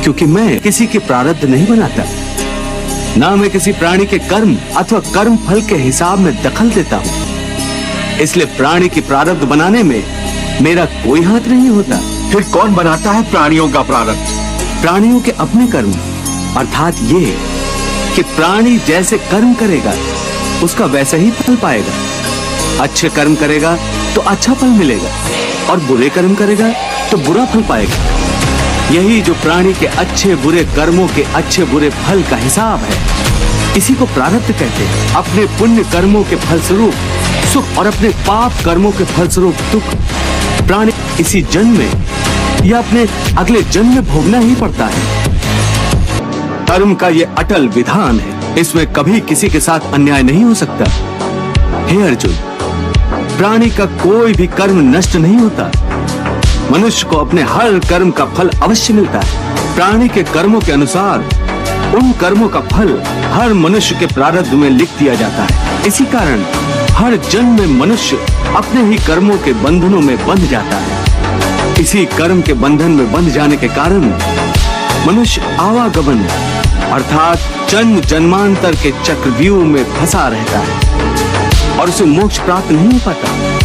क्योंकि मैं किसी के प्रारब्ध नहीं बनाता, ना मैं किसी प्राणी के कर्म अथवा कर्म फल के हिसाब में दखल देता हूँ। इसलिए प्राणी की प्रारब्ध बनाने में मेरा कोई हाथ नहीं होता। फिर कौन बनाता है प्राणियों का प्रारब्ध? प्राणियों के अपने कर्म, अर्थात ये कि प्राणी जैसे कर्म करेगा उसका वैसा ही फल पाएगा। अच्छे कर्म करेगा तो अच्छा फल मिलेगा और बुरे कर्म करेगा तो बुरा फल पाएगा। यही जो प्राणी के अच्छे बुरे कर्मों के अच्छे बुरे फल का हिसाब है, इसी को प्रारब्ध कहते हैं। अपने पुण्य कर्मों के फलस्वरूप सुख और अपने पाप कर्मों के फलस्वरूप दुख प्राणी इसी जन्म में या अपने अगले जन्म में भोगना ही पड़ता है। कर्म का ये अटल विधान है, इसमें कभी किसी के साथ अन्याय नहीं हो सकता। हे अर्जुन, प्राणी का कोई भी कर्म नष्ट नहीं होता। मनुष्य को अपने हर कर्म का फल अवश्य मिलता है। प्राणी के कर्मों के अनुसार उन कर्मों का फल हर मनुष्य के प्रारब्ध में लिख दिया जाता है। इसी कारण हर जन्म में मनुष्य अपने ही कर्मों के बंधनों में बंध जाता है। इसी कर्म के बंधन में बंध जाने के कारण मनुष्य आवागमन अर्थात जन्म जन्मांतर के चक्रव्यूह में फंसा रहता है और उसे मोक्ष प्राप्त नहीं हो पाता।